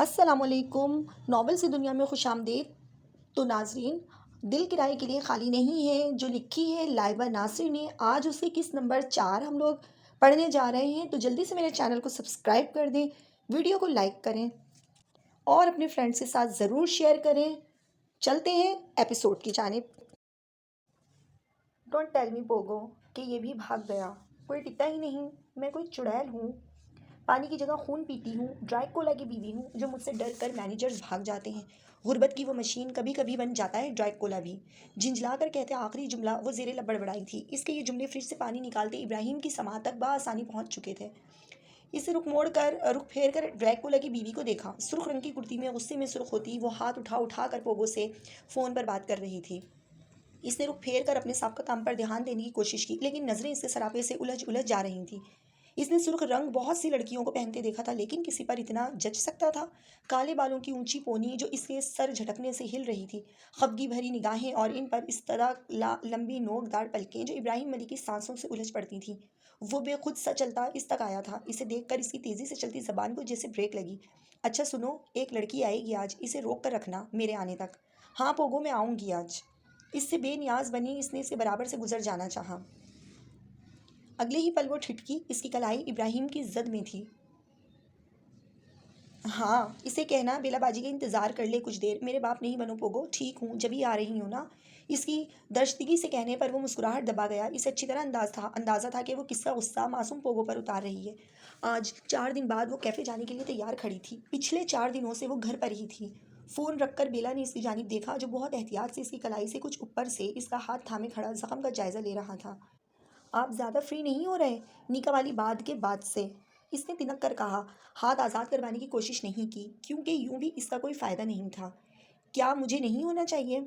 السلام علیکم۔ ناول سے دنیا میں خوش آمدید۔ تو ناظرین، دل کرائے کے لیے خالی نہیں ہے جو لکھی ہے لائبہ ناصر نے، آج اس کے قسط نمبر 4 ہم لوگ پڑھنے جا رہے ہیں۔ تو جلدی سے میرے چینل کو سبسکرائب کر دیں، ویڈیو کو لائک کریں اور اپنے فرینڈس کے ساتھ ضرور شیئر کریں۔ چلتے ہیں ایپیسوڈ کی جانب۔ ڈونٹ ٹیل می پوگو کہ یہ بھی بھاگ گیا، کوئی ٹکتا ہی نہیں۔ میں کوئی چڑیل ہوں، پانی کی جگہ خون پیتی ہوں، ڈرائیکولا کی بیوی ہوں جو مجھ سے ڈر کر مینیجرز بھاگ جاتے ہیں۔ غربت کی وہ مشین کبھی کبھی بن جاتا ہے ڈرائیکولا بھی۔ جھنجھلا کر کہتے آخری جملہ وہ زیر لب بڑبڑائی تھی۔ اس کے یہ جملے فریج سے پانی نکالتے ابراہیم کی سماعت تک بآسانی پہنچ چکے تھے۔ اس سے رخ پھیر کر ڈرائیکولا کی بیوی کو دیکھا۔ سرخ رنگ کی کرتی میں غصے میں سرخ ہوتی وہ ہاتھ اٹھا کر پوگو سے فون پر بات کر رہی تھی۔ اس نے رخ پھیر کر اپنے سابقہ کام پر دھیان دینے کی کوشش کی، لیکن نظریں اس کے سراپے سے الجھ جا رہی تھیں۔ اس نے سرخ رنگ بہت سی لڑکیوں کو پہنتے دیکھا تھا، لیکن کسی پر اتنا جچ سکتا تھا؟ کالے بالوں کی اونچی پونی جو اس کے سر جھٹکنے سے ہل رہی تھی، خفگی بھری نگاہیں اور ان پر اس طرح لمبی نوک دار پلکیں جو ابراہیم ملک کی سانسوں سے الجھ پڑتی تھیں۔ وہ بے خود سا چلتا اس تک آیا تھا۔ اسے دیکھ کر اس کی تیزی سے چلتی زبان کو جیسے بریک لگی۔ اچھا سنو، ایک لڑکی آئے گی آج، اسے روک کر رکھنا میرے آنے تک۔ ہاں پوگو، میں آؤں گی آج۔ اس سے بے نیاز بنی اس نے اس کے برابر سے گزر جانا چاہا۔ اگلے ہی پل وہ ٹھٹکی، اس کی کلائی ابراہیم کی زد میں تھی۔ ہاں، اسے کہنا بیلا باجی کا انتظار کر لے کچھ دیر۔ میرے باپ نہیں بنو پوگو، ٹھیک ہوں، جبھی آ رہی ہوں نا۔ اس کی درشتگی سے کہنے پر وہ مسکراہٹ دبا گیا۔ اسے اچھی طرح اندازہ تھا کہ وہ کس کا غصہ معصوم پوگو پر اتار رہی ہے۔ آج 4 دن بعد وہ کیفے جانے کے لیے تیار کھڑی تھی۔ پچھلے 4 دنوں سے وہ گھر پر ہی تھی۔ فون رکھ کر بیلا نے اس کی جانب دیکھا جو بہت احتیاط سے اس کی کلائی سے کچھ اوپر سے اس کا ہاتھ تھامے کھڑا زخم کا جائزہ لے رہا تھا۔ آپ زیادہ فری نہیں ہو رہے نکاح والی بات کے بعد سے، اس نے تنک کر کہا۔ ہاتھ آزاد کروانے کی کوشش نہیں کی، کیونکہ یوں بھی اس کا کوئی فائدہ نہیں تھا۔ کیا مجھے نہیں ہونا چاہیے؟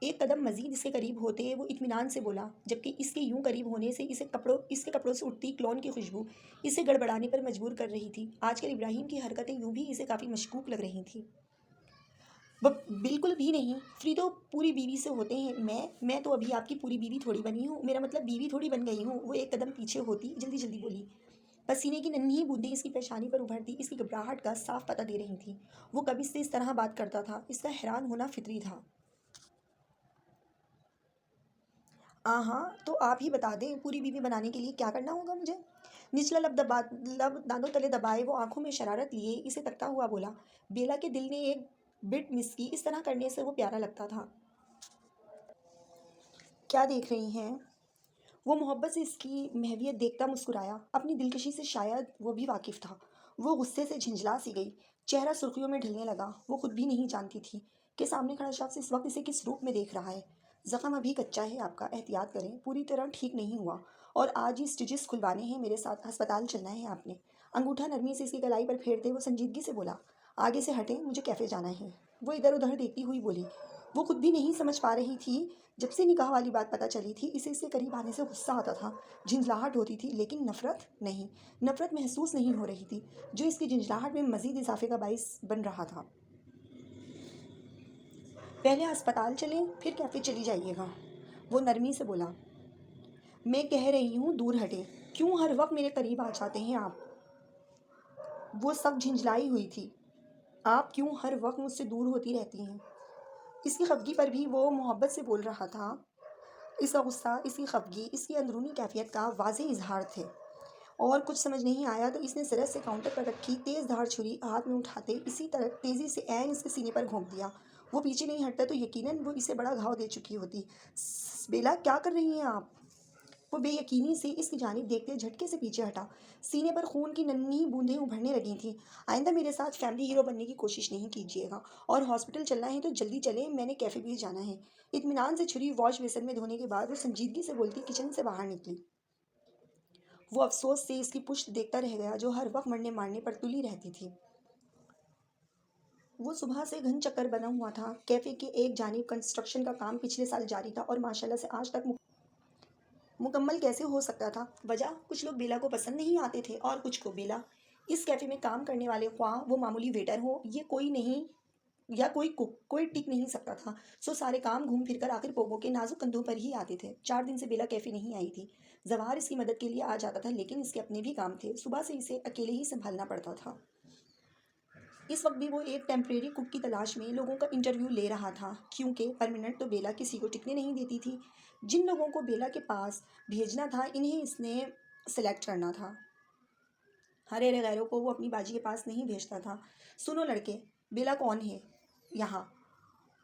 ایک قدم مزید اس کے قریب ہوتے وہ اطمینان سے بولا، جبکہ اس کے یوں قریب ہونے سے اس کے کپڑوں سے اٹھتی کلون کی خوشبو اسے گڑبڑانے پر مجبور کر رہی تھی۔ آج کل ابراہیم کی حرکتیں یوں بھی اسے کافی مشکوک لگ رہی تھیں۔ بالکل بھی نہیں، فری تو پوری بیوی سے ہوتے ہیں۔ میں تو ابھی آپ کی پوری بیوی تھوڑی بنی ہوں، میرا مطلب بیوی تھوڑی بن گئی ہوں۔ وہ ایک قدم پیچھے ہوتی جلدی بولی۔ پسینے کی ننھی بوندیں اس کی پیشانی پر ابھرتی اس کی گھبراہٹ کا صاف پتہ دے رہی تھیں۔ وہ کب اس سے اس طرح بات کرتا تھا؟ اس کا حیران ہونا فطری تھا۔ ہاں، تو آپ ہی بتا دیں، پوری بیوی بنانے کے لیے کیا کرنا ہوگا مجھے؟ نچلا لب دانتوں تلے دبائے وہ آنکھوں میں شرارت لیے اسے تکتا ہوا بولا۔ بیلا کے دل نے ایک بٹ مس کی، اس طرح کرنے سے وہ پیارا لگتا تھا۔ کیا دیکھ رہی ہیں؟ وہ محبت سے اس کی محویت دیکھتا مسکرایا۔ اپنی دلکشی سے شاید وہ بھی واقف تھا۔ وہ غصے سے جھنجھلا سی گئی، چہرہ سرخیوں میں ڈھلنے لگا۔ وہ خود بھی نہیں جانتی تھی کہ سامنے کھڑا شخص اس وقت اسے کس روپ میں دیکھ رہا ہے۔ زخم ابھی کچا ہے آپ کا، احتیاط کریں، پوری طرح ٹھیک نہیں ہوا، اور آج ہی سٹچز کھلوانے ہیں میرے ساتھ، ہسپتال چلنا ہے آپ نے۔ انگوٹھا نرمی سے اس کی کلائی پر پھیرتے وہ سنجیدگی سے بولا۔ آگے سے ہٹیں، مجھے کیفے جانا ہے۔ وہ ادھر ادھر دیکھتی ہوئی بولی۔ وہ خود بھی نہیں سمجھ پا رہی تھی۔ جب سے نکاح والی بات پتہ چلی تھی اسے اس کے قریب آنے سے غصہ آتا تھا، جھنجھلاہٹ ہوتی تھی، لیکن نفرت نہیں۔ نفرت محسوس نہیں ہو رہی تھی، جو اس کی جھنجھلاہٹ میں مزید اضافے کا باعث بن رہا تھا۔ پہلے ہسپتال چلیں، پھر کیفے چلی جائیے گا، وہ نرمی سے بولا۔ میں کہہ رہی ہوں دور ہٹیں، کیوں ہر وقت میرے قریب آ جاتے ہیں آپ؟ وہ سب جھنجھلائی ہوئی تھی۔ آپ کیوں ہر وقت مجھ سے دور ہوتی رہتی ہیں؟ اس کی خفگی پر بھی وہ محبت سے بول رہا تھا۔ اس کا غصہ، اس کی خفگی، اس کی اندرونی کیفیت کا واضح اظہار تھے۔ اور کچھ سمجھ نہیں آیا تو اس نے سرس سے کاؤنٹر پر رکھی تیز دھار چھری ہاتھ میں اٹھاتے اسی طرح تیزی سے عین اس کے سینے پر گھونپ دیا۔ وہ پیچھے نہیں ہٹتا تو یقیناً وہ اسے بڑا گھاؤ دے چکی ہوتی۔ بیلا، کیا کر رہی ہیں آپ؟ وہ بے یقینی سے اس کی جانب دیکھتے جھٹکے سے پیچھے ہٹا۔ سینے پر خون کی ننھی بوندیں ابھرنے لگی تھیں۔ آئندہ میرے ساتھ فیملی ہیرو بننے کی کوشش نہیں کیجیے گا، اور ہاسپٹل چلنا ہے تو جلدی چلیں، میں نے کیفے بھی جانا ہے۔ اطمینان سے چھری واش بیسن میں دھونے کے بعد وہ سنجیدگی سے بولتی کچن سے باہر نکلی۔ وہ افسوس سے اس کی پشت دیکھتا رہ گیا جو ہر وقت مرنے مارنے پر تلی رہتی تھی۔ وہ صبح سے گھن چکر بنا ہوا تھا۔ کیفے کے ایک جانب کنسٹرکشن کا کام پچھلے سال جاری تھا اور ماشاءاللہ سے آج تک مکمل کیسے ہو سکتا تھا؟ وجہ، کچھ لوگ بیلا کو پسند نہیں آتے تھے اور کچھ کو بیلا۔ اس کیفے میں کام کرنے والے، خواہ وہ معمولی ویٹر ہو یہ کوئی نہیں یا کوئی کک، کوئی ٹک نہیں سکتا تھا۔ سارے کام گھوم پھر کر آخر پوگو کے نازک کندھوں پر ہی آتے تھے۔ 4 دن سے بیلا کیفے نہیں آئی تھی۔ زوار اس کی مدد کے لیے آ جاتا تھا، لیکن اس کے اپنے بھی کام تھے، صبح سے اسے اکیلے ہی سنبھالنا پڑتا تھا۔ اس وقت بھی وہ ایک ٹیمپریری کک کی تلاش میں لوگوں کا انٹرویو لے رہا تھا، کیونکہ پرماننٹ تو بیلا کسی کو ٹکنے نہیں دیتی تھی۔ جن لوگوں کو بیلا کے پاس بھیجنا تھا انہیں اس نے سلیکٹ کرنا تھا، ہر غیروں کو وہ اپنی باجی کے پاس نہیں بھیجتا تھا۔ سنو لڑکے، بیلا کون ہے یہاں؟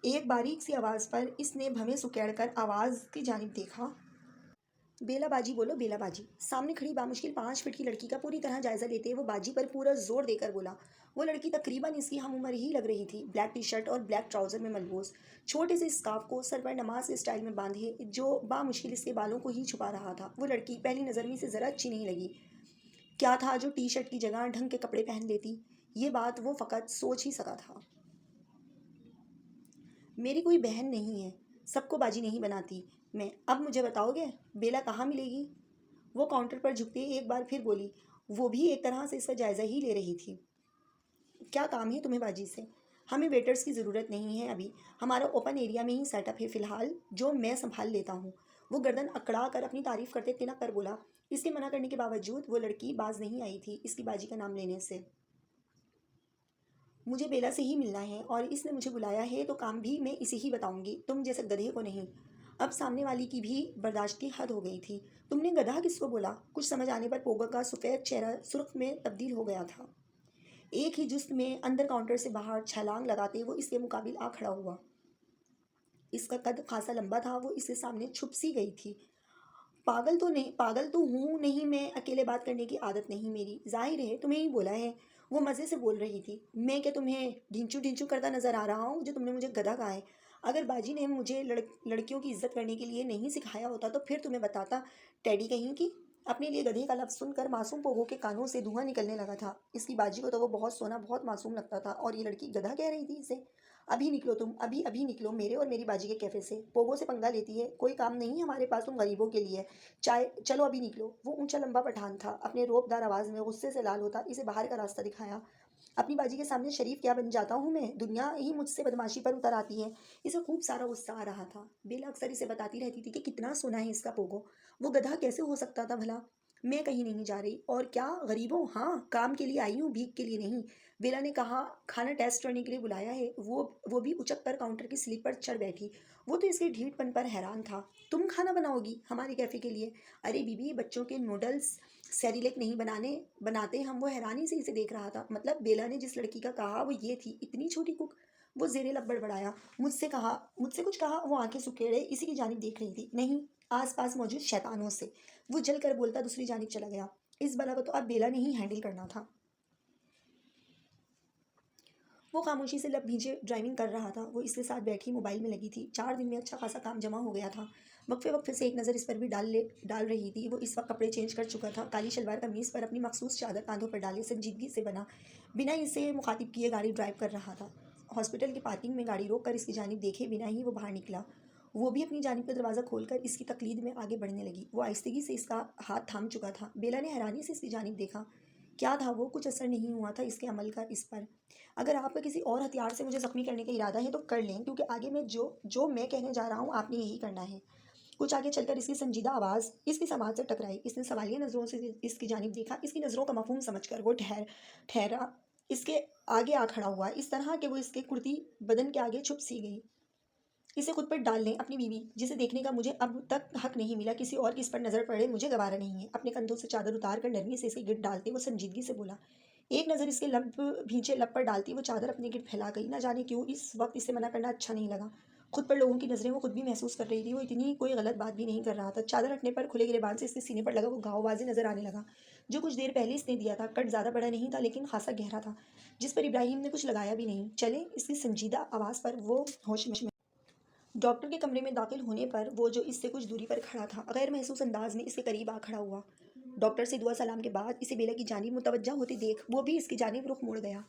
ایک باریک سی آواز پر اس نے بھویں سکیڑ کر آواز کی جانب دیکھا۔ بیلا باجی بولو، بیلا باجی۔ سامنے کھڑی بامشکل 5 فٹ کی لڑکی کا پوری طرح جائزہ لیتے وہ باجی پر پورا زور دے کر بولا۔ وہ لڑکی تقریباً اس کی ہم عمر ہی لگ رہی تھی، بلیک ٹی شرٹ اور بلیک ٹراؤزر میں ملبوس، چھوٹے سے اسکارف کو سر پر نماز کے اسٹائل میں باندھے، جو بامشکل اس کے بالوں کو ہی چھپا رہا تھا۔ وہ لڑکی پہلی نظر میں اسے ذرا اچھی نہیں لگی۔ کیا تھا جو ٹی شرٹ کی جگہ ڈھنگ کے کپڑے پہن لیتی؟ یہ بات وہ فقط سوچ ہی سکا تھا۔ میری کوئی بہن نہیں ہے، سب کو باجی نہیں بناتی میں۔ اب مجھے بتاؤ گے بیلا کہاں ملے گی؟ وہ کاؤنٹر پر جھکتے ایک بار پھر بولی، وہ بھی ایک طرح سے اس کا جائزہ ہی لے رہی تھی۔ کیا کام ہے تمہیں باجی سے؟ ہمیں ویٹرز کی ضرورت نہیں ہے ابھی، ہمارا اوپن ایریا میں ہی سیٹ اپ ہے فی الحال، جو میں سنبھال لیتا ہوں۔ وہ گردن اکڑا کر اپنی تعریف کرتے تنک کر بولا۔ اس کے منع کرنے کے باوجود وہ لڑکی باز نہیں آئی تھی اس کی باجی کا نام لینے سے۔ مجھے بیلا سے ہی ملنا ہے اور اس نے مجھے بلایا ہے تو کام بھی میں اسے ہی بتاؤں گی، تم جیسے گدھے کو نہیں۔ اب سامنے والی کی بھی برداشت کی حد ہو گئی تھی۔ تم نے گدھا کس کو بولا؟ کچھ سمجھ آنے پر پوگا کا سفید چہرہ سرخ میں تبدیل ہو گیا تھا۔ ایک ہی جست میں اندر کاؤنٹر سے باہر چھلانگ لگاتے وہ اس کے مقابل آ کھڑا ہوا۔ اس کا قد خاصا لمبا تھا، وہ اس کے سامنے چھپ سی گئی تھی۔ پاگل تو ہوں نہیں میں، اکیلے بات کرنے کی عادت نہیں میری، ظاہر ہے تمہیں ہی بولا ہے۔ وہ مزے سے بول رہی تھی۔ میں کہ تمہیں ڈھنچو کرتا نظر آ رہا ہوں جو تم نے مجھے گدھا کہا ہے؟ اگر باجی نے مجھے لڑکیوں کی عزت کرنے کے لیے نہیں سکھایا ہوتا تو پھر تمہیں بتاتا، ٹیڈی کہیں کی۔ اپنے لیے گدھے کا لفظ سن کر معصوم پوگو کے کانوں سے دھواں نکلنے لگا تھا۔ اس کی باجی کو تو وہ بہت سونا، بہت معصوم لگتا تھا، اور یہ لڑکی گدھا کہہ رہی تھی اسے۔ ابھی نکلو تم، ابھی نکلو میرے اور میری باجی کے کیفے سے۔ پوگو سے پنگا لیتی ہے، کوئی کام نہیں ہمارے پاس تم غریبوں کے لیے، چلو ابھی نکلو۔ وہ اونچا لمبا پٹھان تھا، اپنے روب دار آواز میں غصے سے لال ہوتا اسے باہر کا راستہ دکھایا۔ اپنی باجی کے سامنے شریف کیا بن جاتا ہوں میں، دنیا ہی مجھ سے بدماشی پر اتر آتی ہے۔ اسے خوب سارا غصہ آ رہا تھا۔ بیلا اکثر اسے بتاتی رہتی تھی کہ کتنا سونا ہے اس کا پوگو، وہ گدھا کیسے ہو سکتا تھا بھلا۔ میں کہیں نہیں جا رہی، اور کیا غریبوں، ہاں کام کے لیے آئی ہوں، بھیک کے لیے نہیں۔ بیلا نے کہا کھانا ٹیسٹ کرنے کے لیے بلایا ہے۔ وہ بھی اچک کر کاؤنٹر کی سلیپ پر چڑھ بیٹھی۔ وہ تو اس کے ڈھیٹ پن پر حیران تھا۔ تم کھانا بناؤ گی ہمارے کیفے کے لیے؟ ارے بیوی، بچوں کے نوڈلز سیریلیک نہیں بناتے ہم۔ وہ حیرانی سے اسے دیکھ رہا تھا۔ مطلب بیلا نے جس لڑکی کا کہا وہ یہ تھی، اتنی چھوٹی کک؟ وہ زیر لب بڑبڑایا۔ مجھ سے کچھ کہا؟ وہ آنکھیں سکیڑے اسی کی جانب دیکھ رہی تھی۔ نہیں، آس پاس موجود شیطانوں سے۔ وہ جل کر بولتا دوسری جانب چلا گیا۔ اس بلا کو تو اب بیلا نے ہی ہینڈل کرنا تھا۔ وہ خاموشی سے لب بھیجے ڈرائیونگ کر رہا تھا۔ وہ اس کے ساتھ بیٹھی موبائل میں لگی تھی۔ 4 دن میں اچھا خاصا کام جمع ہو گیا تھا۔ وقفے سے ایک نظر اس پر بھی ڈال رہی تھی۔ وہ اس وقت کپڑے چینج کر چکا تھا، کالی شلوار قمیض پر اپنی مخصوص چادر کاندھوں پر ڈالے سنجیدگی سے بنا اسے مخاطب کیے گاڑی ڈرائیو کر رہا تھا۔ ہاسپٹل کی پارکنگ میں گاڑی روک کر اس کی جانب دیکھے بنا ہی وہ باہر نکلا۔ وہ بھی اپنی جانب کا دروازہ کھول کر اس کی تقلید میں آگے بڑھنے لگی۔ وہ آہستگی سے اس کا ہاتھ تھام چکا تھا۔ بیلا نے حیرانی سے اس کی جانب دیکھا۔ کیا تھا وہ؟ کچھ اثر نہیں ہوا تھا اس کے عمل کا اس پر۔ اگر آپ کا کسی اور ہتھیار سے مجھے زخمی کرنے کا ارادہ ہے تو کر لیں، کیونکہ آگے میں جو میں کہنے جا رہا ہوں آپ نے یہی کرنا ہے۔ کچھ آگے چل کر اس کی سنجیدہ آواز اس کی سماعت سے ٹکرائی۔ اس نے سوالیہ نظروں سے اس کی جانب دیکھا۔ اس کی نظروں کا مفہوم سمجھ کر وہ ٹھہرا اس کے آگے آ کھڑا ہوا، اس طرح کہ وہ اس کے کرتی بدن کے آگے چھپ سی گئی۔ اسے خود پر ڈال لیں، اپنی بیوی جسے دیکھنے کا مجھے اب تک حق نہیں ملا، کسی اور کی اس پر نظر پڑے مجھے گوارا نہیں ہے۔ اپنے کندھوں سے چادر اتار کر نرمی سے اس کے گرد ڈالتے وہ سنجیدگی سے بولا۔ ایک نظر اس کے بھینچے لب پر ڈالتی وہ چادر اپنے گرد پھیلا گئی۔ نہ جانے کیوں اس وقت اسے منع کرنا اچھا نہیں لگا۔ خود پر لوگوں کی نظریں وہ خود بھی محسوس کر رہی تھی۔ وہ اتنی کوئی غلط بات بھی نہیں کر رہا تھا۔ چادر ہٹنے پر کھلے گرے بال سے اس کے سینے پر لگا وہ گھاؤ واضح نظر آنے لگا، جو کچھ دیر پہلے اس نے دیا تھا۔ کٹ زیادہ بڑا نہیں تھا لیکن خاصا گہرا تھا، جس پر ابراہیم نے کچھ لگایا بھی نہیں۔ چلیں، اس کی سنجیدہ آواز پر وہ ہوش میں۔ ڈاکٹر کے کمرے میں داخل ہونے پر وہ جو اس سے کچھ دوری پر کھڑا تھا غیر محسوس انداز میں اس کے قریب آ کھڑا ہوا۔ ڈاکٹر سے دعا سلام کے بعد اسے بیلا کی جانب متوجہ ہوتے دیکھ وہ بھی اس کی جانب رخ موڑ گیا۔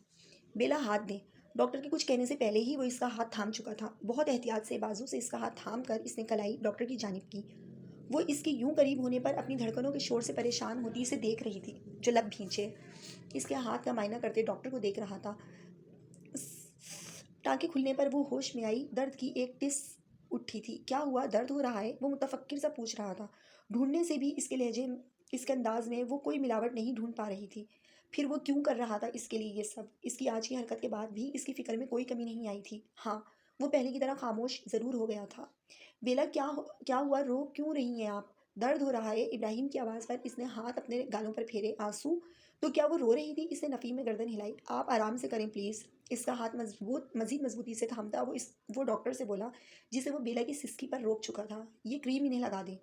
بیلا ہاتھ دیں۔ ڈاکٹر کے کچھ کہنے سے پہلے ہی وہ اس کا ہاتھ تھام چکا تھا۔ بہت احتیاط سے بازو سے اس کا ہاتھ تھام کر اس نے کلائی ڈاکٹر کی جانب کی۔ وہ اس کے یوں قریب ہونے پر اپنی دھڑکنوں کے شور سے پریشان ہوتی اسے دیکھ رہی تھی، جو لب بھینچے اس کے ہاتھ کا معائنہ کرتے ڈاکٹر کو دیکھ رہا تھا۔ ٹانکے کھلنے پر وہ ہوش میں آئی۔ درد کی ایک ٹس اٹھی تھی۔ کیا ہوا؟ درد ہو رہا ہے؟ وہ متفکر سا پوچھ رہا تھا۔ ڈھونڈنے سے بھی اس کے لہجے اس کے انداز میں وہ کوئی ملاوٹ نہیں ڈھونڈ پا رہی تھی۔ پھر وہ کیوں کر رہا تھا اس کے لیے یہ سب؟ اس کی آج کی حرکت کے بعد بھی اس کی فکر میں کوئی کمی نہیں آئی تھی۔ ہاں، وہ پہلے کی طرح خاموش ضرور ہو گیا تھا۔ بیلا کیا ہوا، رو کیوں رہی ہیں آپ؟ درد ہو رہا ہے؟ ابراہیم کی آواز پر اس نے ہاتھ اپنے گالوں پر پھیرے۔ آنسو؟ تو کیا وہ رو رہی تھی؟ اس نے نفی میں گردن ہلائی۔ آپ آرام سے کریں پلیز۔ اس کا ہاتھ مزید مضبوطی سے تھامتا وہ ڈاکٹر سے بولا جسے وہ بیلا کی سسکی پر روک چکا تھا، یہ کریم انہیں لگا دیں۔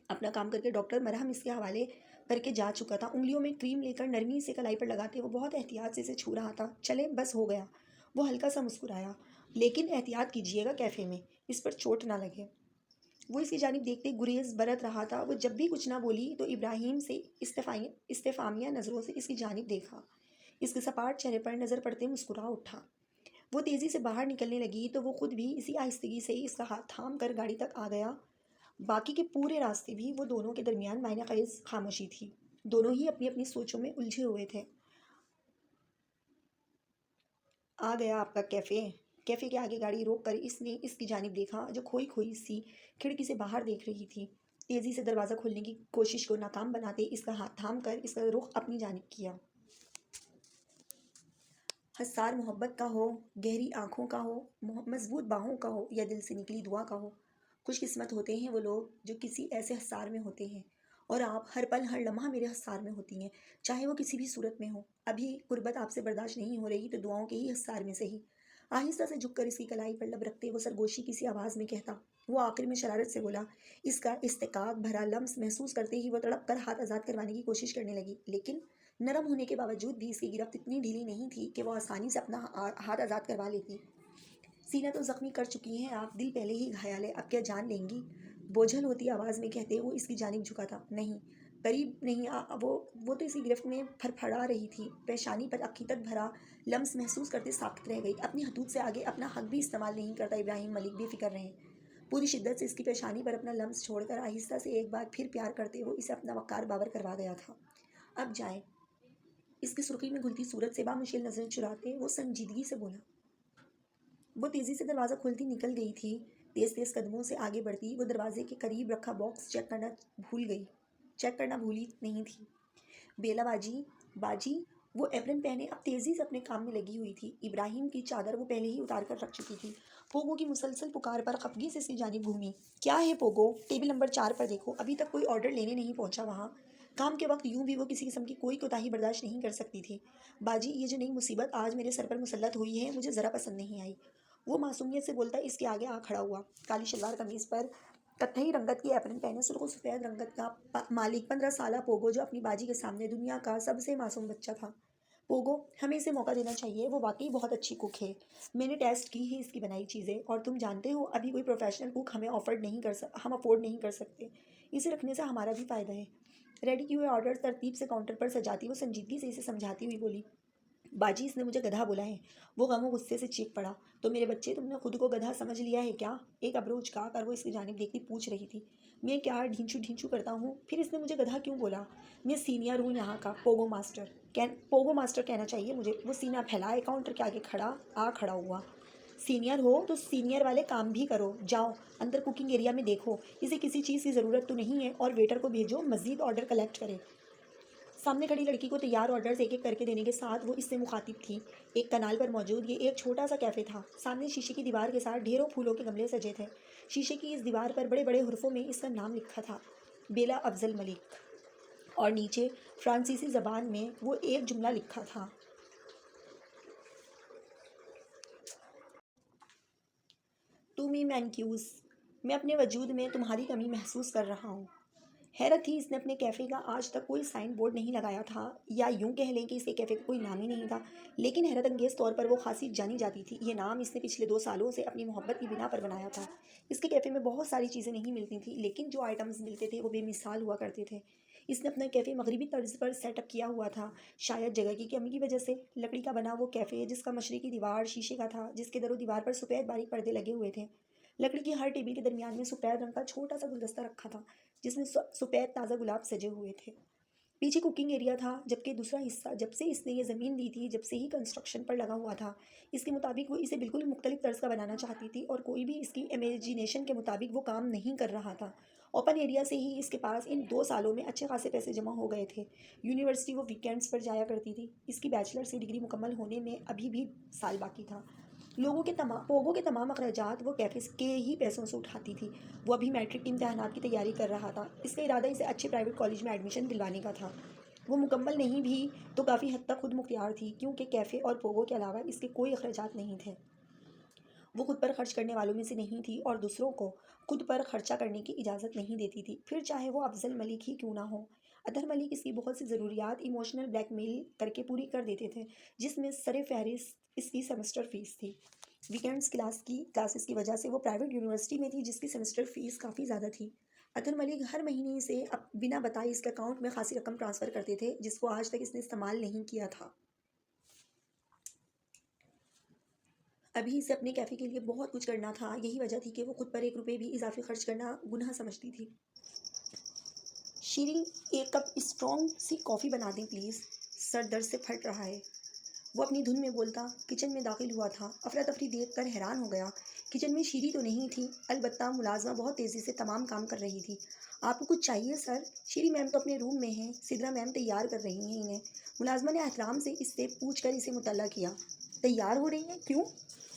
اپنا کام کر کے ڈاکٹر مرہم اس کے حوالے کر کے جا چکا تھا۔ انگلیوں میں کریم لے کر نرمی سے کلائی پر لگاتے وہ بہت احتیاط سے اسے چھو رہا تھا۔ چلے بس ہو گیا۔ وہ ہلکا سا مسکرایا۔ لیکن احتیاط کیجیے گا کیفے میں، اس پر چوٹ نہ لگے۔ وہ اس کی جانب دیکھتے گریز برت رہا تھا۔ وہ جب بھی کچھ نہ بولی تو ابراہیم سے استفہامیہ نظروں سے اس کی جانب دیکھا۔ اس کے سپاٹ چہرے پر نظر پڑتے مسکرا اٹھا۔ وہ تیزی سے باہر نکلنے لگی تو وہ خود بھی اسی آہستگی سے اس کا ہاتھ تھام کر گاڑی تک آ گیا۔ باقی کے پورے راستے بھی وہ دونوں کے درمیان معنی خیز خاموشی تھی۔ دونوں ہی اپنی اپنی سوچوں میں الجھے ہوئے تھے۔ آ گیا آپ کا کیفے۔ کیفے کے آگے گاڑی روک کر اس نے اس کی جانب دیکھا جو کھوئی کھوئی سی کھڑکی سے باہر دیکھ رہی تھی۔ تیزی سے دروازہ کھولنے کی کوشش کو ناکام بناتے اس کا ہاتھ تھام کر اس کا رخ اپنی جانب کیا۔ حسار محبت کا ہو، گہری آنکھوں کا ہو، مضبوط باہوں کا ہو یا دل سے نکلی دعا کا ہو، خوش قسمت ہوتے ہیں وہ لوگ جو کسی ایسے حسار میں ہوتے ہیں، اور آپ ہر پل ہر لمحہ میرے حسار میں ہوتی ہیں، چاہے وہ کسی بھی صورت میں ہو۔ ابھی غربت آپ سے برداشت نہیں ہو رہی تو دعاؤں کے ہی حسار میں سے ہی۔ آہستہ سے جھک کر اس کی کلائی پر لب رکھتے وہ سرگوشی کسی آواز میں کہتا۔ وہ آخر میں شرارت سے بولا۔ اس کا استحقاق بھرا لمس محسوس کرتے ہی وہ تڑپ کر ہاتھ آزاد کروانے کی کوشش کرنے لگی، لیکن نرم ہونے کے باوجود بھی اس کی گرفت اتنی ڈھیلی نہیں تھی کہ وہ آسانی سے اپنا ہاتھ آزاد کروا لیتی۔ سینہ تو زخمی کر چکی ہیں آپ، دل پہلے ہی گھایال ہے، اب کیا جان لیں گی؟ بوجھل ہوتی آواز میں کہتے وہ اس کی جانب جھکا تھا۔ نہیں، قریب نہیں وہ تو اسی گرفت میں پھڑپھڑا رہی تھی۔ پیشانی پر عقیدت بھرا لمس محسوس کرتے ساکت رہ گئی۔ اپنی حدود سے آگے اپنا حق بھی استعمال نہیں کرتا ابراہیم ملک، بے فکر رہیں۔ پوری شدت سے اس کی پیشانی پر اپنا لمس چھوڑ کر آہستہ سے ایک بار پھر پیار کرتے وہ اسے اپنا وقار باور کروا گیا تھا۔ اب جائیں۔ اس کی سرخی میں گھلتی صورت سے بامشکل نظریں چراتے وہ سنجیدگی سے بولا۔ وہ تیزی سے دروازہ کھولتی نکل گئی تھی۔ تیز تیز قدموں سے آگے بڑھتی وہ دروازے کے قریب رکھا باکس چیک کرنا بھولی نہیں تھی۔ بیلا باجی وہ ایپرن پہنے اب تیزی سے اپنے کام میں لگی ہوئی تھی۔ ابراہیم کی چادر وہ پہلے ہی اتار کر رکھ چکی تھی۔ پوگو کی مسلسل پکار پر خفگی سے اس کی جانب گھومی۔ کیا ہے پوگو؟ ٹیبل نمبر 4 پر دیکھو، ابھی تک کوئی آرڈر لینے نہیں پہنچا وہاں۔ کام کے وقت یوں بھی وہ کسی قسم کی کوئی کوتاہی برداشت نہیں کر سکتی تھی۔ باجی یہ جو نئی مصیبت آج میرے سر پر مسلط ہوئی ہے مجھے ذرا پسند نہیں آئی۔ وہ معصومیت سے بولتا اس کے آگے آ کھڑا ہوا۔ کالی شلوار قمیض پر کتھئی رنگت کی ایپرن پہنے سرخ و سفید رنگت کا مالک 15 سالہ پوگو جو اپنی باجی کے سامنے دنیا کا سب سے معصوم بچہ تھا۔ پوگو، ہمیں اسے موقع دینا چاہیے، وہ واقعی بہت اچھی کوک ہے، میں نے ٹیسٹ کی ہے اس کی بنائی چیزیں، اور تم جانتے ہو ابھی کوئی پروفیشنل کوک ہم افورڈ نہیں کر سکتے، اسے رکھنے سے ہمارا بھی فائدہ ہے۔ ریڈی کیے ہوئے آرڈر ترتیب سے کاؤنٹر پر سجاتی وہ سنجیدگی سے اسے سمجھاتی ہوئی بولی۔ باجی اس نے مجھے گدھا بولا ہے۔ وہ غم و غصے سے چیخ پڑا۔ تو میرے بچے تم نے خود کو گدھا سمجھ لیا ہے کیا؟ ایک ابرو اچکا کر وہ اس کی جانب دیکھتی پوچھ رہی تھی۔ میں کیا ڈھینچو کرتا ہوں؟ پھر اس نے مجھے گدھا کیوں بولا؟ میں سینئر ہوں یہاں کا، پوگو ماسٹر کہنا چاہیے مجھے۔ وہ سینہ پھیلائے کاؤنٹر کے آگے کھڑا ہوا۔ سینئر ہو تو سینئر والے کام بھی کرو، جاؤ اندر کوکنگ ایریا میں دیکھو اسے کسی چیز کی ضرورت تو نہیں ہے، اور ویٹر کو بھیجو مزید آرڈر کلیکٹ کرے۔ سامنے کھڑی لڑکی کو تیار آرڈرز ایک ایک کر کے دینے کے ساتھ وہ اس سے مخاطب تھی۔ ایک کنال پر موجود یہ ایک چھوٹا سا کیفے تھا۔ سامنے شیشے کی دیوار کے ساتھ ڈھیروں پھولوں کے گملے سجے تھے۔ شیشے کی اس دیوار پر بڑے بڑے حروفوں میں اس کا نام لکھا تھا، بیلا افضل ملک، اور نیچے فرانسیسی زبان میں وہ ایک جملہ لکھا تھا، تو می مینکیوز، میں اپنے وجود میں تمہاری کمی محسوس کر رہا ہوں۔ حیرت تھی اس نے اپنے کیفے کا آج تک کوئی سائن بورڈ نہیں لگایا تھا، یا یوں کہہ لیں کہ اس کے کیفے کا کوئی نام ہی نہیں تھا، لیکن حیرت انگیز طور پر وہ خاصی جانی جاتی تھی۔ یہ نام اس نے پچھلے 2 سالوں سے اپنی محبت کی بنا پر بنایا تھا۔ اس کے کیفے میں بہت ساری چیزیں نہیں ملتی تھیں، لیکن جو آئٹمز ملتے تھے وہ بے مثال ہوا کرتے تھے۔ اس نے اپنا کیفے مغربی طرز پر سیٹ اپ کیا ہوا تھا، شاید جگہ کی کمی کی وجہ سے۔ لکڑی کا بنا وہ کیفے جس کا مشرقی دیوار شیشے کا تھا، جس کے در و دیوار پر سفید باریک پردے لگے ہوئے تھے۔ لکڑی کی ہر ٹیبل کے درمیان میں سفید رنگ کا چھوٹا سا گلدستہ رکھا تھا جس میں سفید تازہ گلاب سجے ہوئے تھے۔ پیچھے کوکنگ ایریا تھا، جبکہ دوسرا حصہ جب سے اس نے یہ زمین لی تھی جب سے ہی کنسٹرکشن پر لگا ہوا تھا۔ اس کے مطابق وہ اسے بالکل مختلف طرز کا بنانا چاہتی تھی، اور کوئی بھی اس کی امیجینیشن کے مطابق وہ کام نہیں کر رہا تھا، اوپن ایریا سے ہی اس کے پاس ان 2 سالوں میں اچھے خاصے پیسے جمع ہو گئے تھے. یونیورسٹی وہ ویکینڈز پر جایا کرتی تھی. اس کی بیچلرس کی ڈگری مکمل ہونے میں ابھی بھی سال باقی تھا. پوگو کے تمام اخراجات وہ کیفے کے ہی پیسوں سے اٹھاتی تھی. وہ ابھی میٹرک کے امتحانات کی تیاری کر رہا تھا. اس کا ارادہ اسے اچھے پرائیویٹ کالج میں ایڈمیشن دلوانے کا تھا. وہ مکمل نہیں بھی تو کافی حد تک خود مختار تھی، کیونکہ کیفے اور پوگو کے علاوہ اس کے کوئی اخراجات نہیں تھے. وہ خود پر خرچ کرنے والوں میں سے نہیں تھی اور دوسروں کو خود پر خرچہ کرنے کی اجازت نہیں دیتی تھی، پھر چاہے وہ افضل ملک ہی کیوں نہ ہو. اطہر ملک اس کی بہت سی ضروریات ایموشنل بلیک میل کر کے پوری کر دیتے تھے، جس میں سر فہرست اس کی سیمسٹر فیس تھی. ویکینڈز کلاسز کی وجہ سے وہ پرائیویٹ یونیورسٹی میں تھی، جس کی سیمسٹر فیس کافی زیادہ تھی. اطہر ملک ہر مہینے سے بنا بتائے اس کے اکاؤنٹ میں خاصی رقم ٹرانسفر کرتے تھے، جس کو آج تک اس نے استعمال نہیں کیا تھا. ابھی اسے اپنے کیفے کے لیے بہت کچھ کرنا تھا. یہی وجہ تھی کہ وہ خود پر 1 روپے بھی اضافی خرچ کرنا گناہ سمجھتی تھی. شیریں 1 کپ اسٹرانگ سی کافی بنا دیں پلیز، سر درد سے پھٹ رہا ہے. وہ اپنی دھن میں بولتا کچن میں داخل ہوا تھا. افراتفری دیکھ کر حیران ہو گیا. کچن میں شیریں تو نہیں تھی، البتہ ملازمہ بہت تیزی سے تمام کام کر رہی تھی. آپ کو کچھ چاہیے سر؟ شیریں میم تو اپنے روم میں ہیں، سدرا میم تیار کر رہی ہیں انہیں. ملازمہ نے احترام سے اس سے پوچھ کر اسے مطلع کیا. تیار ہو رہی ہیں؟ کیوں؟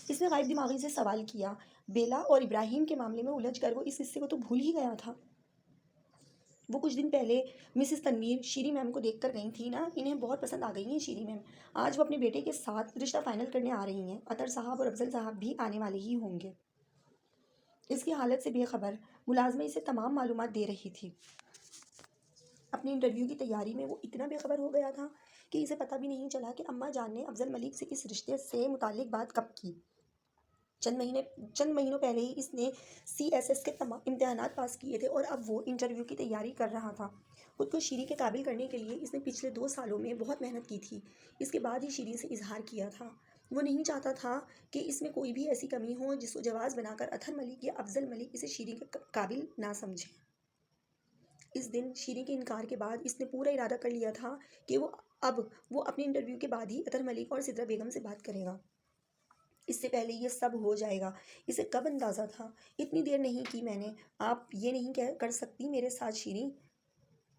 اس نے غائب دماغی سے سوال کیا. بیلا اور ابراہیم کے معاملے میں الجھ کر وہ اس قصے کو تو بھول ہی گیا تھا. وہ کچھ دن پہلے مسز تنویر شیریں میم کو دیکھ کر گئی تھی نا، انہیں بہت پسند آ گئی ہیں شیریں میم. آج وہ اپنے بیٹے کے ساتھ رشتہ فائنل کرنے آ رہی ہیں. اطہر صاحب اور افضل صاحب بھی آنے والے ہی ہوں گے. اس کی حالت سے بے خبر ملازمہ اسے تمام معلومات دے رہی تھی. اپنے انٹرویو کی تیاری میں وہ اتنا بے خبر ہو گیا تھا کہ اسے پتہ بھی نہیں چلا کہ اماں جان نے افضل ملک سے اس رشتے سے متعلق بات کب کی. چند مہینوں پہلے ہی اس نے CSS کے تمام امتحانات پاس کیے تھے اور اب وہ انٹرویو کی تیاری کر رہا تھا. خود کو شیریں کے قابل کرنے کے لیے اس نے پچھلے 2 سالوں میں بہت محنت کی تھی. اس کے بعد ہی شیریں سے اظہار کیا تھا. وہ نہیں چاہتا تھا کہ اس میں کوئی بھی ایسی کمی ہو جس کو جواز بنا کر اطہر ملک یا افضل ملک اسے شیریں کے قابل نہ سمجھیں. اس دن شیریں کے انکار کے بعد اس نے پورا ارادہ کر لیا تھا کہ وہ اپنے انٹرویو کے بعد ہی اطہر ملک اور سدرا بیگم سے بات کرے گا. اس سے پہلے یہ سب ہو جائے گا. اسے کب اندازہ تھا؟ اتنی دیر نہیں کی میں نے. آپ یہ نہیں کر سکتی میرے ساتھ شیریں؟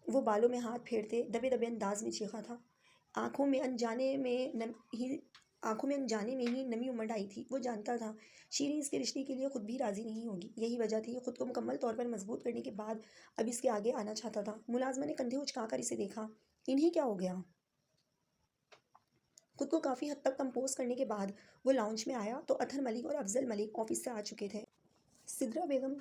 وہ بالوں میں ہاتھ پھیرتے دبے دبے انداز میں چیخا تھا. آنکھوں میں انجانے میں ہی نمی امڑ آئی تھی. وہ جانتا تھا شیریں اس کے رشتے کے لیے خود بھی راضی نہیں ہوگی. یہی وجہ تھی خود کو مکمل طور پر مضبوط کرنے کے بعد اب اس کے آگے آنا چاہتا تھا. ملازمہ نے کندھے اچکا کر اسے دیکھا. انہیں کیا ہو گیا؟ خود کو کافی حد تک کمپوز کرنے کے بعد وہ لاؤنج میں آیا تو اطہر ملک اور افضل ملک آفس سے آ چکے تھے. سدرا بیگم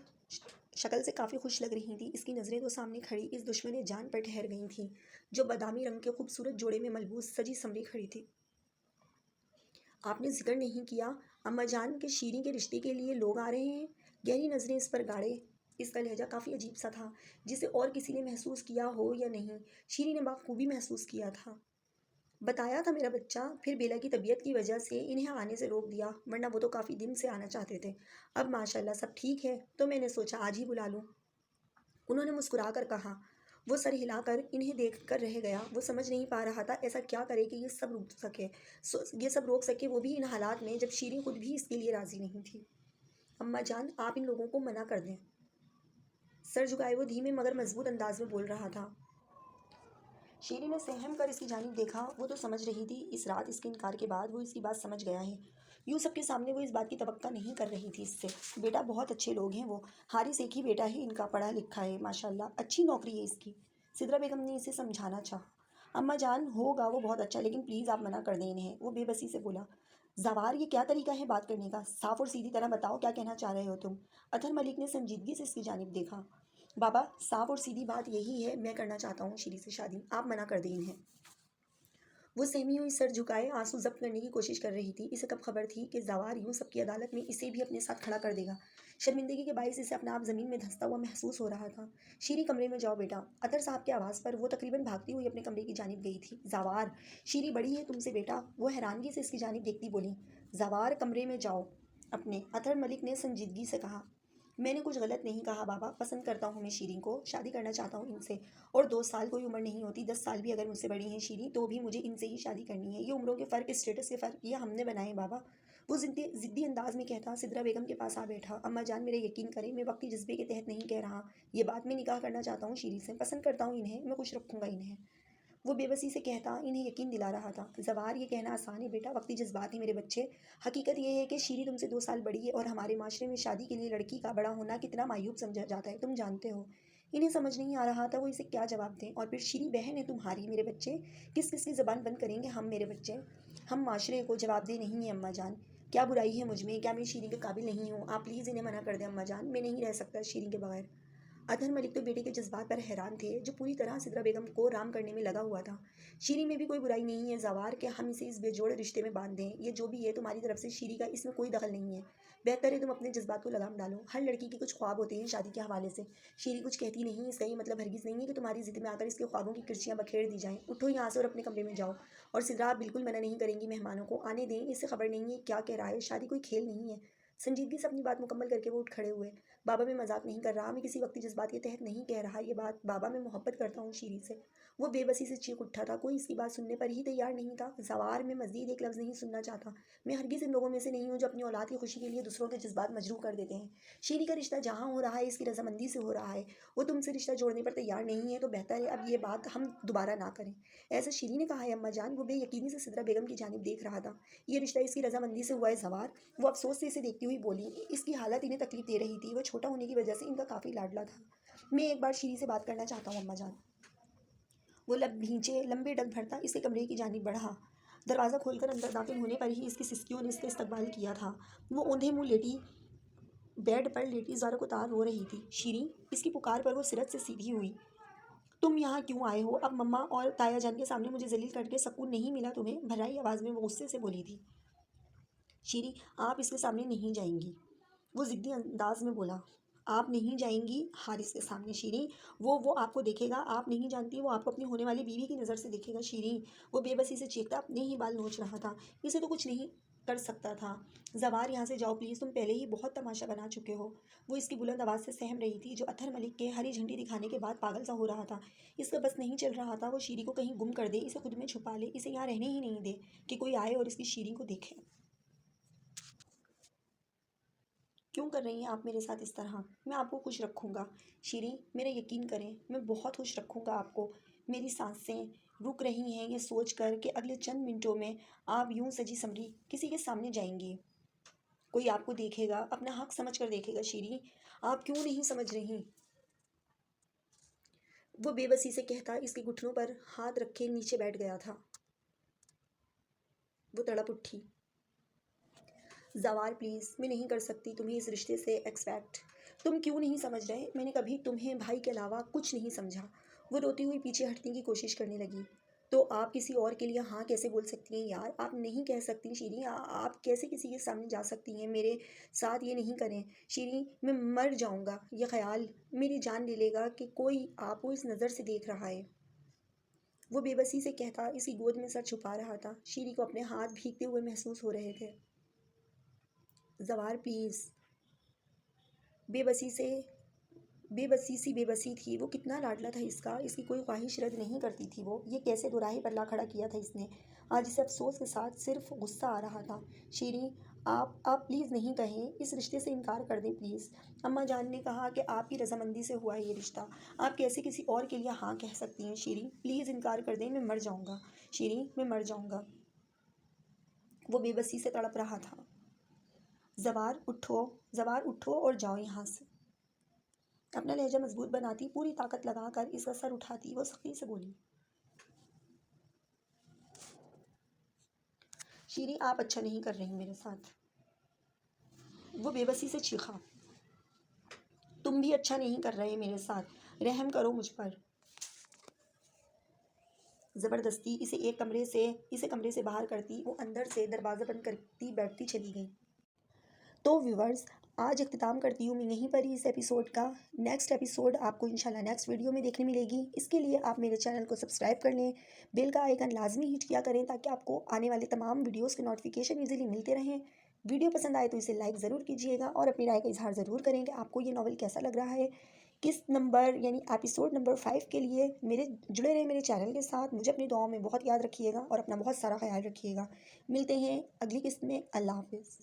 شکل سے کافی خوش لگ رہی تھی. اس کی نظریں تو سامنے کھڑی اس دشمن جان پر ٹھہر گئی تھیں جو بادامی رنگ کے خوبصورت جوڑے میں ملبوس سجی سنوری کھڑی تھی. آپ نے ذکر نہیں کیا اماں جان کہ شیریں کے رشتے کے لیے لوگ آ رہے ہیں؟ گہری نظریں اس پر گاڑے. اس کا لہجہ کافی عجیب سا تھا، جسے اور کسی نے محسوس کیا ہو یا نہیں، شیریں نے بخوبی محسوس کیا تھا. بتایا تھا میرا بچہ. پھر بیلا کی طبیعت کی وجہ سے انہیں آنے سے روک دیا، ورنہ وہ تو کافی دن سے آنا چاہتے تھے. اب ماشاءاللہ سب ٹھیک ہے تو میں نے سوچا آج ہی بلا لوں. انہوں نے مسکرا کر کہا. وہ سر ہلا کر انہیں دیکھ کر رہ گیا. وہ سمجھ نہیں پا رہا تھا ایسا کیا کرے کہ یہ سب روک سکے، وہ بھی ان حالات میں جب شیریں خود بھی اس کے لیے راضی نہیں تھی. اماں جان آپ ان لوگوں کو منع کر دیں. سر جھکائے وہ دھیمے مگر مضبوط انداز میں بول رہا تھا. شیریں نے سہم کر اس کی جانب دیکھا. وہ تو سمجھ رہی تھی اس رات اس کے انکار کے بعد وہ اس کی بات سمجھ گیا ہے. یوں سب کے سامنے وہ اس بات کی توقع نہیں کر رہی تھی اس سے. بیٹا بہت اچھے لوگ ہیں وہ. حارث ایک ہی بیٹا ہے ان کا، پڑھا لکھا ہے ماشاءاللہ، اچھی نوکری ہے اس کی. سدرا بیگم نے اسے سمجھانا چاہا. اماں جان ہوگا وہ بہت اچھا، لیکن پلیز آپ منع کر دیں انہیں. وہ بے بسی سے بولا. زوار یہ کیا طریقہ ہے بات کرنے کا؟ صاف اور سیدھی طرح بتاؤ کیا کہنا چاہ رہے ہو تم. اطہر ملک نے سنجیدگی سے اس کی جانب دیکھا. بابا صاف اور سیدھی بات یہی ہے، میں کرنا چاہتا ہوں شیریں سے شادی. آپ منع کر دیں انہیں. وہ سہمی ہوئی سر جھکائے آنسو ضبط کرنے کی کوشش کر رہی تھی. اسے کب خبر تھی کہ زوار یوں سب کی عدالت میں اسے بھی اپنے ساتھ کھڑا کر دے گا. شرمندگی کے باعث اسے اپنا آپ زمین میں دھنستا ہوا محسوس ہو رہا تھا. شیریں کمرے میں جاؤ بیٹا. اطہر صاحب کی آواز پر وہ تقریباً بھاگتی ہوئی اپنے کمرے کی جانب گئی تھی. زوار شیریں بڑی ہے تم سے بیٹا. وہ حیرانگی سے اس کی جانب دیکھتی بولی. زوار کمرے میں جاؤ اپنے. اطہر ملک نے سنجیدگی سے کہا. میں نے کچھ غلط نہیں کہا بابا. پسند کرتا ہوں میں شیریں کو، شادی کرنا چاہتا ہوں ان سے. اور 2 سال کوئی عمر نہیں ہوتی. 10 سال بھی اگر مجھ سے بڑی ہیں شیریں تو بھی مجھے ان سے ہی شادی کرنی ہے. یہ عمروں کے فرق، اسٹیٹس کے فرق یہ ہم نے بنائے بابا. وہ ضدی انداز میں کہتا سدرا بیگم کے پاس آ بیٹھا، اماں جان میرے یقین کریں، میں وقتی جذبے کے تحت نہیں کہہ رہا، یہ بات میں نکاح کرنا چاہتا ہوں شیری سے، پسند کرتا ہوں انہیں، میں خوش رکھوں گا انہیں۔ وہ بے بسی سے کہتا انہیں یقین دلا رہا تھا، زوار یہ کہنا آسان ہے بیٹا، وقتی جذبات ہیں میرے بچے، حقیقت یہ ہے کہ شیری تم سے 2 سال بڑی ہے اور ہمارے معاشرے میں شادی کے لیے لڑکی کا بڑا ہونا کتنا معیوب سمجھا جاتا ہے تم جانتے ہو۔ انہیں سمجھ نہیں آ رہا تھا وہ اسے کیا جواب دیں، اور پھر شیری بہن ہے تمہاری میرے بچے، کس کس کی زبان بند کریں گے ہم میرے بچے، ہم معاشرے کو جواب دہ نہیں ہیں اماں جان، کیا برائی ہے مجھ میں، کیا میں شیری کے قابل نہیں ہوں، آپ پلیز انہیں منع کر دیں اماں جان، میں نہیں رہ سکتا شیری کے بغیر۔ اطہر ملک تو بیٹے کے جذبات پر حیران تھے جو پوری طرح سدرا بیگم کو رام کرنے میں لگا ہوا تھا۔ شیری میں بھی کوئی برائی نہیں ہے زوار کہ ہم اسے اس بے جوڑ رشتے میں باندھ دیں، یہ جو بھی ہے تمہاری طرف سے شیری کا اس میں کوئی دخل نہیں ہے، بہتر ہے تم اپنے جذبات کو لگام ڈالو، ہر لڑکی کے کچھ خواب ہوتے ہیں شادی کے حوالے سے، شیری کچھ کہتی نہیں، اس کا یہ مطلب ہرگز نہیں ہے کہ تمہاری ضد میں آ کر اس کے خوابوں کی کرچیاں بکھیر دی جائیں، اٹھو یہاں سے اور اپنے کمرے میں جاؤ، اور سدرا آپ بالکل منع نہیں کریں گی مہمانوں کو، آنے دیں، اس سے خبر نہیں ہے کیا کہہ رہا ہے، شادی کوئی کھیل نہیں ہے۔ سنجیدگی سے اپنی بات مکمل کر کے وہ اٹھ کھڑے ہوئے، بابا میں مذاق نہیں کر رہا، میں کسی وقتی جذبات کے تحت نہیں کہہ رہا یہ بات، بابا میں محبت کرتا ہوں شیری سے۔ وہ بے بسی سے چیخ اٹھا تھا، کوئی اس کی بات سننے پر ہی تیار نہیں تھا، زوار میں مزید ایک لفظ نہیں سننا چاہتا، میں ہرگز ان لوگوں میں سے نہیں ہوں جو اپنی اولاد کی خوشی کے لیے دوسروں کے جذبات مجروح کر دیتے ہیں۔ شیری کا رشتہ جہاں ہو رہا ہے اس کی رضامندی سے ہو رہا ہے، وہ تم سے رشتہ جوڑنے پر تیار نہیں ہے تو بہتر ہے اب یہ بات ہم دوبارہ نہ کریں۔ ایسا شیری نے کہا ہے اماں جان، وہ بے یقینی سے سدرا بیگم کی جانب دیکھ رہا تھا، یہ رشتہ اس کی رضامندی سے ہوا ہے زوار، وہ افسوس سے اسے دیکھتی ہوئی بولی، اس کی حالت انہیں تکلیف دے رہی تھی، وہ چھوٹا ہونے کی وجہ سے ان کا کافی لاڈلا تھا، میں ایک بار شیری سے بات کرنا چاہتا ہوں اماں جان۔ وہ لب بھینچے لمبے ڈگ بھرتا اس کے کمرے کی جانب بڑھا، دروازہ کھول کر اندر داخل ہونے پر ہی اس کی سسکیوں نے اس کا استقبال کیا تھا، وہ اوندھے منہ لیٹی بیڈ پر لیٹی زاروں کو تار رو رہی تھی۔ شیری، اس کی پکار پر وہ سرت سے سیدھی ہوئی، تم یہاں کیوں آئے ہو، اب مما اور تایا جان کے سامنے مجھے ذلیل کر کے سکون نہیں ملا تمہیں، بھرائی آواز میں وہ غصے سے بولی تھی۔ شیری، آپ اس کے سامنے نہیں جائیں گی، وہ ضدی انداز میں بولا، آپ نہیں جائیں گی حارث کے سامنے شیری، وہ آپ کو دیکھے گا، آپ نہیں جانتی وہ آپ کو اپنی ہونے والی بیوی کی نظر سے دیکھے گا شیری، وہ بے بسی سے چیختا اپنے ہی بال نوچ رہا تھا، اسے تو کچھ نہیں کر سکتا تھا، زوار یہاں سے جاؤ پلیز، تم پہلے ہی بہت تماشا بنا چکے ہو، وہ اس کی بلند آواز سے سہم رہی تھی جو اطہر ملک کے ہری جھنڈی دکھانے کے بعد پاگل سا ہو رہا تھا، اس کا بس نہیں چل رہا تھا، وہ شیری کو کہیں گم کر دے، اسے خود میں چھپا لے، اسے یہاں رہنے ہی نہیں دے کہ کوئی آئے اور اس کی شیری کو دیکھے۔ کیوں کر رہی ہیں آپ میرے ساتھ اس طرح، میں آپ کو خوش رکھوں گا شیری، میرا یقین کریں، میں بہت خوش رکھوں گا آپ کو، میری سانسیں رک رہی ہیں یہ سوچ کر کہ اگلے چند منٹوں میں آپ یوں سجی سمری کسی کے سامنے جائیں گی، کوئی آپ کو دیکھے گا، اپنا حق سمجھ کر دیکھے گا شیری، آپ کیوں نہیں سمجھ رہی، وہ بے بسی سے کہتا اس کے گھٹنوں پر ہاتھ رکھے نیچے بیٹھ گیا تھا، وہ تڑپ اٹھی، زوار پلیز، میں نہیں کر سکتی تمہیں اس رشتے سے ایکسپیکٹ، تم کیوں نہیں سمجھ رہے، میں نے کبھی تمہیں بھائی کے علاوہ کچھ نہیں سمجھا، وہ روتی ہوئی پیچھے ہٹنے کی کوشش کرنے لگی، تو آپ کسی اور کے لیے ہاں کیسے بول سکتی ہیں یار، آپ نہیں کہہ سکتی شیری، آپ کیسے کسی کے سامنے جا سکتی ہیں، میرے ساتھ یہ نہیں کریں شیری، میں مر جاؤں گا، یہ خیال میری جان لے لے گا کہ کوئی آپ کو اس نظر سے دیکھ رہا ہے، وہ بے بسی سے کہتا اس کی گود میں سر چھپا رہا تھا، شیری کو اپنے ہاتھ بھیگتے ہوئے محسوس ہو رہے تھے، زوار پلیز، بے بسی سی بے بسی تھی، وہ کتنا لاڈلا تھا اس کا، اس کی کوئی خواہش رد نہیں کرتی تھی وہ، یہ کیسے دوراہے پر لا کھڑا کیا تھا اس نے، آج اسے افسوس کے ساتھ صرف غصہ آ رہا تھا، شیری آپ پلیز نہیں کہیں، اس رشتے سے انکار کر دیں پلیز، اماں جان نے کہا کہ آپ کی رضامندی سے ہوا ہے یہ رشتہ، آپ کیسے کسی اور کے لیے ہاں کہہ سکتی ہیں شیری، پلیز انکار کر دیں، میں مر جاؤں گا شیری، میں مر جاؤں گا، وہ بے بسی سے تڑپ رہا تھا، زوار اٹھو اور جاؤ یہاں سے، اپنا لہجہ مضبوط بناتی پوری طاقت لگا کر اس کا سر اٹھاتی وہ سختی سے بولی، شیری آپ اچھا نہیں کر رہی میرے ساتھ، وہ بے بسی سے چیخا، تم بھی اچھا نہیں کر رہے میرے ساتھ، رحم کرو مجھ پر، زبردستی اسے کمرے سے باہر کرتی وہ اندر سے دروازہ بند کرتی بیٹھتی چلی گئی۔ تو ویورز، آج اختتام کرتی ہوں میں یہیں پر ہی اس ایپیسوڈ کا، نیکسٹ ایپیسوڈ آپ کو انشاءاللہ نیکسٹ ویڈیو میں دیکھنے ملے گی، اس کے لیے آپ میرے چینل کو سبسکرائب کر لیں، بیل کا آئیکن لازمی ہٹ کیا کریں تاکہ آپ کو آنے والے تمام ویڈیوز کے نوٹیفیکیشن ایزیلی ملتے رہیں، ویڈیو پسند آئے تو اسے لائک ضرور کیجیے گا اور اپنی رائے کا اظہار ضرور کریں کہ آپ کو یہ ناول کیسا لگ رہا ہے، قسط نمبر یعنی ایپیسوڈ نمبر 5 کے لیے جڑے رہے میرے چینل کے ساتھ. مجھے اپنی دعاؤں میں بہت یاد رکھیے گا اور اپنا بہت سارا خیال رکھیے گا. ملتے ہیں اگلی قسط میں. اللہ حافظ.